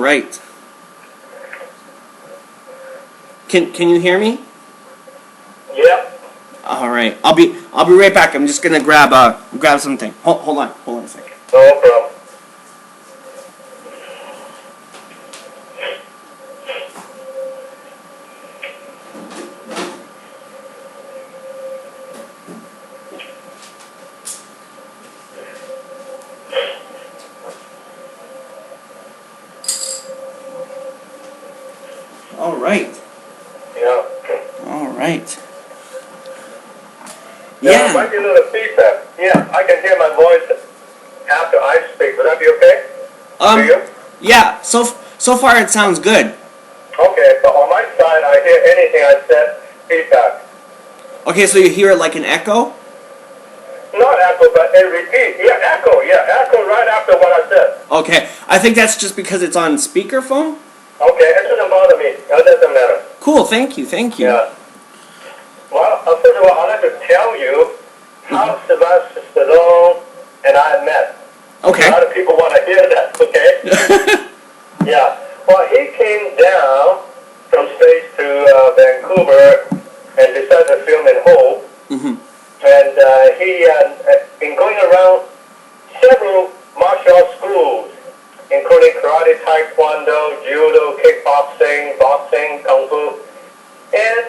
right. Can you hear me? Yep. All right. I'll be right back. I'm just gonna grab something. Hold on a second. No problem. All right. Yeah. All right. Yeah. Yeah. Might be a little feedback. Yeah, I can hear my voice after I speak. Would that be okay? For you? Yeah. So far it sounds good. Okay, but on my side, I hear anything I said feedback. Okay, so you hear it like an echo? Not echo, but it repeats. Yeah, echo. Yeah, echo right after what I said. Okay. I think that's just because it's on speakerphone. Okay, it doesn't bother me. It doesn't matter. Cool. Thank you. Thank you. Yeah. Well, first of all, I'd like to tell you how Sylvester Stallone and I met. Okay. A lot of people want to hear that, okay? Yeah. Well, he came down from States to Vancouver and decided to film in Hull. Mm-hmm. And he been going around several martial arts schools, including karate, taekwondo, judo, kickboxing, boxing, kung fu. And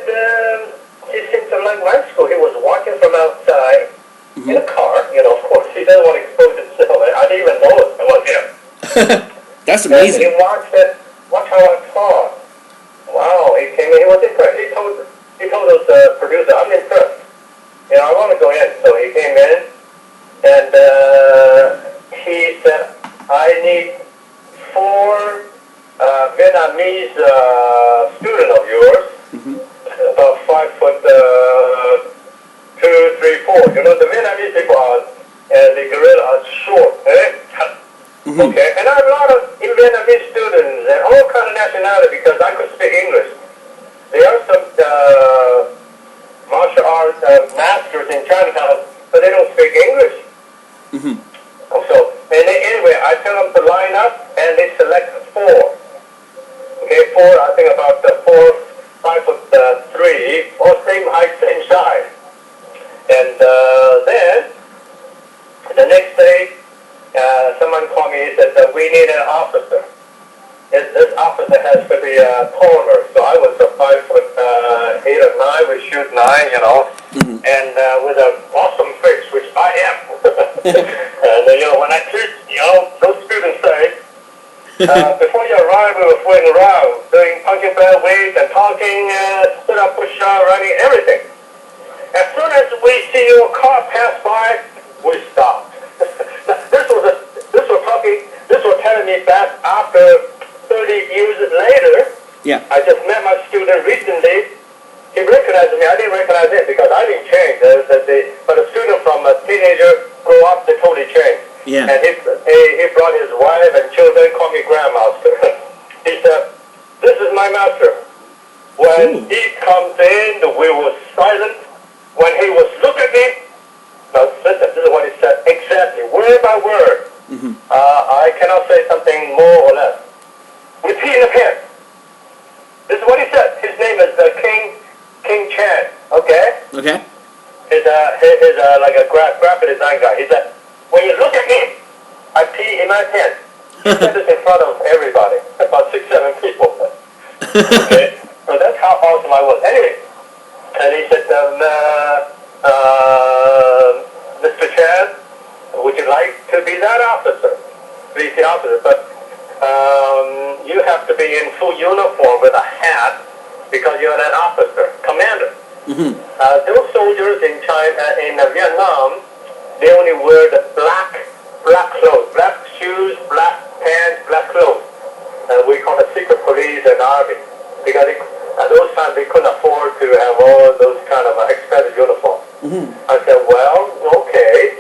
he seemed to like my school. He was watching from outside in a car. You know, of course, he doesn't want to expose himself. I didn't even know it was him. That's amazing. And he watched it. Watch how I taught. Wow, he came in. He was impressed. He told us producer, I'm impressed. You know, I want to go in. So he came in, and he said, I need 4 Vietnamese student of yours, about 5'2", 3, 4. You know, the Vietnamese people are, the gorilla are short, eh? Okay, and I have a lot of Vietnamese students and all kind of nationality because I could speak English. There are some martial arts masters in Chinatown, but they don't speak English. So, and anyway, I tell them to line up, and they select 4. Okay, 4. I think about 5'3", all same height, same size. And then the next day, someone called me and said that we need an officer. This officer has to be taller. So I was 5'8" or 9, we shoot 9, you know, and with an awesome face, which I am. And you know, when I teach, you know, those students say, before you arrive, we were fooling around, doing punching bag weights and talking, sit up, push up, running, everything. As soon as we see your car pass by, we stop. This was telling me back after 30 years later. Yeah. I just met my student recently. He recognized me. I didn't recognize him because I didn't change. But a student from a teenager grew up, they totally changed. Yeah. And he brought his wife and children, called me grandmaster. He said, this is my master. When he comes in, we were silent. When he was looking at me, now listen, this is what he said exactly, word by word. I cannot say something more or less. With P in the pen. This is what he said. His name is King Chang. Okay? Okay. He's like a graphic design guy. He said, when you look at me, I pee in my pen. He said this in front of everybody, about 6, 7 people. Okay? So that's how awesome I was. Anyway, and he said, Mr. Chan, would you like to be that officer? Be the officer, but you have to be in full uniform with a hat because you're an officer, commander. Those soldiers in China, in Vietnam, they only wear the black clothes, black shoes, black pants, black clothes. We call it secret police and army because at those times they couldn't afford to have all those kind of expensive uniforms. I said, well, okay,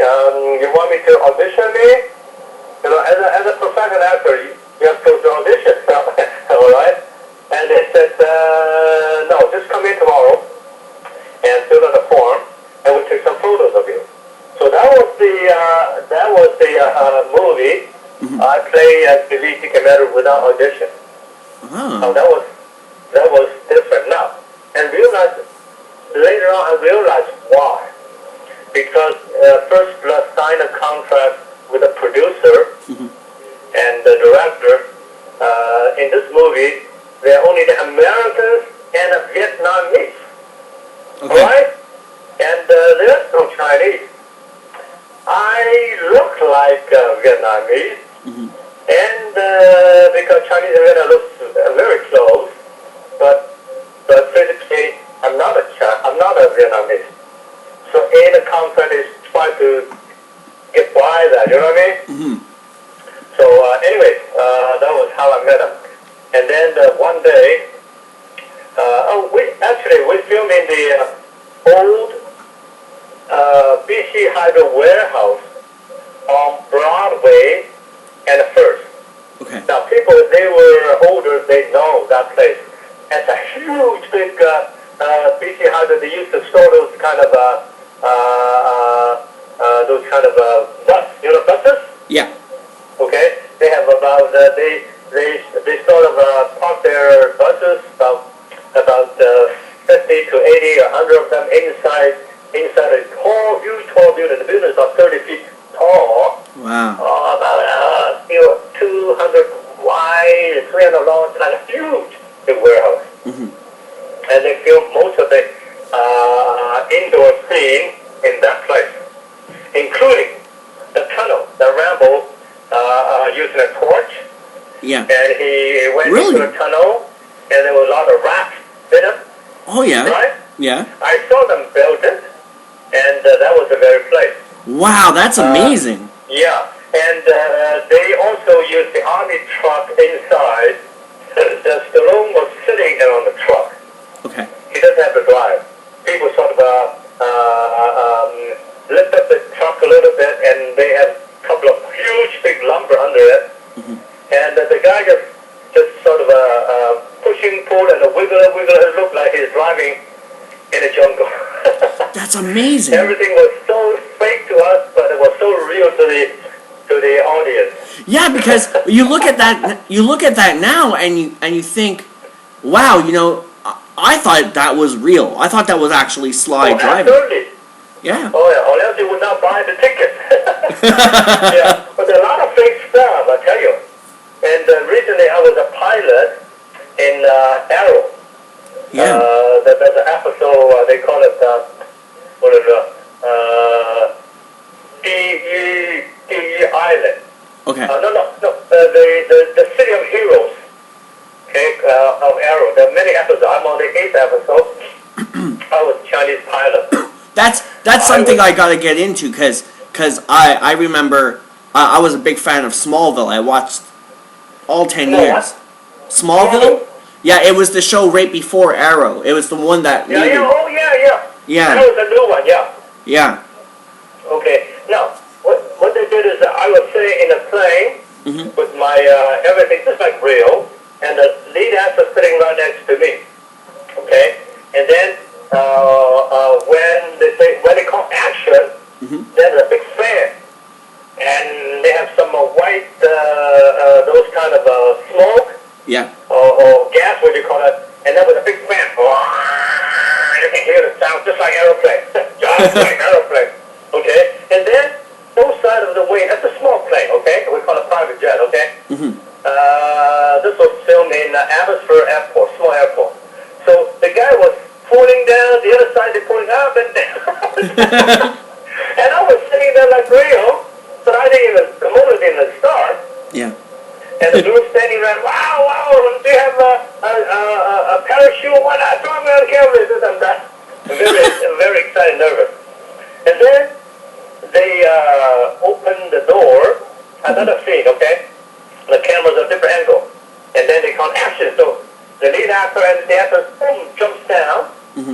you want me to audition me? You know, as a professional actor, you have to go to audition, all right? And they said, no, just come in tomorrow and fill out a form, and we'll take some photos of you. So that was the movie I play as the lead commander without audition. Oh. That was different now. And later on I realized why. Because First Blood signed a contract with a producer and the director. In this movie, they're only the Americans and a Vietnamese. Okay. Alright? And there's no Chinese. I look like Vietnamese. And because Chinese and Vietnamese look very close, but physically I'm not a Vietnamese. So in the contract is trying to get by that, you know what I mean? So anyway, that was how I met him. And then one day, we filmed in the old BC Hydro warehouse on Broadway and First. Okay. Now people, if they were older, they know that place. It's a huge, big BC Hydro. They used to store those kind of bus, buses. Yeah. Okay, they have about they sort of park their buses about 50 to 80 or 100 of them inside a huge building. The building is about 30 feet tall. Wow. About 200 wide, 300 long, kind of huge big warehouse. And they filmed most of the indoor scene in that place, including the tunnel that Rambo using a torch. Yeah. And he went Really? into the tunnel, and there was a lot of rats in it. Oh yeah. Right? Yeah. I saw them build it, and that was the very place. Wow, that's amazing. Yeah, and they also used the army truck inside. The Stallone was sitting on the truck. Okay. He doesn't have to drive. People sort of lift up the truck a little bit, and they have a couple of huge big lumber under it. And the guy just sort of pushing, pull, and a wiggle. It looked like he's driving in a jungle. That's amazing. Everything was so fake to us, but it was so real to the audience. Yeah, because you look at that now, and you think, wow, I thought that was real. I thought that was actually Sly driving. Absolutely. Yeah. Oh yeah, or else you would not buy the ticket. Yeah, but there are a lot of fake stuff, I tell you. And recently I was a pilot in Arrow. Yeah. There's an episode, they call it, what is it, D.E. Island. Okay. No, the City of Heroes, okay, of Arrow. There are many episodes. I'm on the 8th episode. I was Chinese pilot. That's something I gotta get into, because I remember I was a big fan of Smallville. I watched all 10 years. Smallville? Yeah, it was the show right before Arrow. It was the one that Yeah, Yeah. That was a new one, yeah. Yeah. Okay, now, what they did is I was sitting in a plane with my everything just like real, and the lead actor sitting right next to me. Okay? And then when they call action, there's a big fan. And they have some white, those kind of smoke. Yeah. Or gas, what you call it. And there was a big fan. You can hear the sound just like aeroplane. Just like aeroplane. Okay? And then, both sides of the wing, that's a small plane, okay? We call it private jet, okay? This was filmed in Abbotsford Airport, small airport. So the guy was pulling down, the other side, they're pulling up and down. And I was sitting there like real, but the motor didn't start. Yeah. And the girl standing around, wow, do you have a parachute? Why not? Throw me on the camera, this and that. I'm very excited, nervous. And then they opened the door, another scene, okay? The camera's a different angle. And then they call action. So the lead actor and the actor, boom, jumps down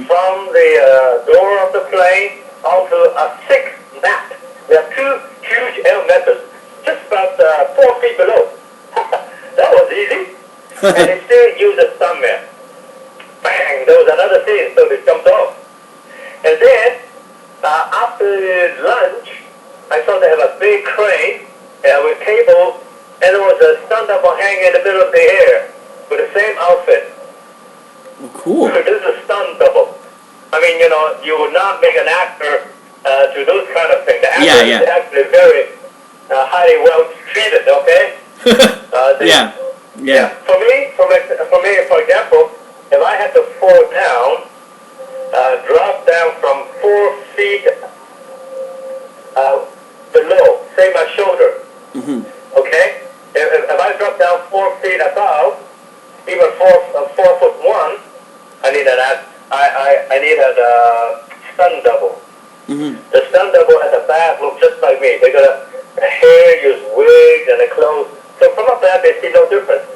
from the door of the plane onto a thick mat. There are two huge elevators, just about 4 feet below. That was easy. And they still use a stuntman. Bang! There was another scene, so they jumped off. And then, after lunch, I saw they have a big crane with cable and there was a stunt double hanging in the middle of the air with the same outfit. Oh, cool. So this is a stunt double. I mean, you would not make an actor to those kind of things. The actor is actually very highly well treated. Okay. Yeah. For me, for example, if I had to fall down, drop down from 4 feet below, say my shoulder. Okay. If I drop down 4 feet above, even 4'1", I need a stunt double. The stunt double at the back look just like me. They got a hair, use wigs and a clothes. So from the back, they see no difference.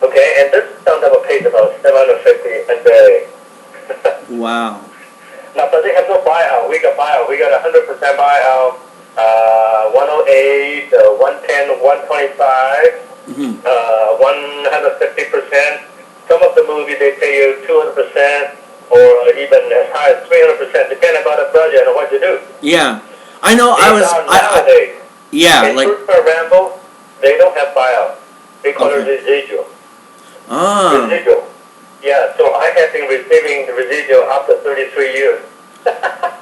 Okay, and this stunt double pays about $750 a day. Wow. Now, but they have no buyout. We got buyout. We got 100% buyout. 108, 110, 125, 150%. Some of the movies they pay you 200%, or even as high as 300%, depending on the budget and what you do. Yeah, I know. Nowadays, in like Rambo, they don't have buyout. They call it residual. Residual. Yeah, so I have been receiving the residual after 33 years.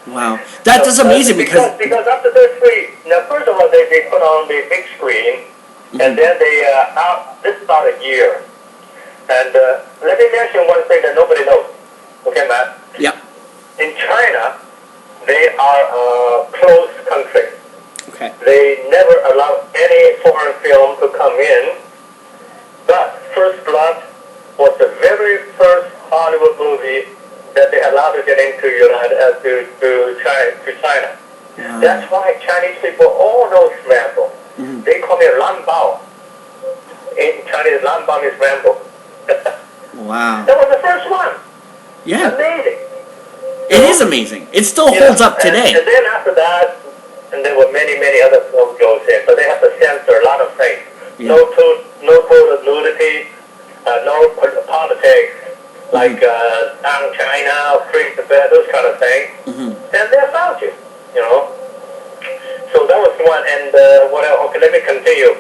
Wow, that's amazing because after 33, now first of all they put on the big screen, and then they this is about a year. And let me mention one thing that nobody knows. Okay, Matt? Yeah. In China, they are a closed country. Okay. They never allow any foreign film to come in. But First Blood was the very first Hollywood movie that they allowed to get into China. That's why Chinese people all know Rambo. They call it Lambao. In Chinese, Lambao is Rambo. Wow. That was the first one. Yeah. Amazing. It is amazing. It still holds up today. And then after that, and there were many other film goes in, but they have to censor a lot of things. Yeah. No total nudity, no politics, like China, free to bear, those kind of things. And they found you, So that was one. And what else? Okay, let me continue.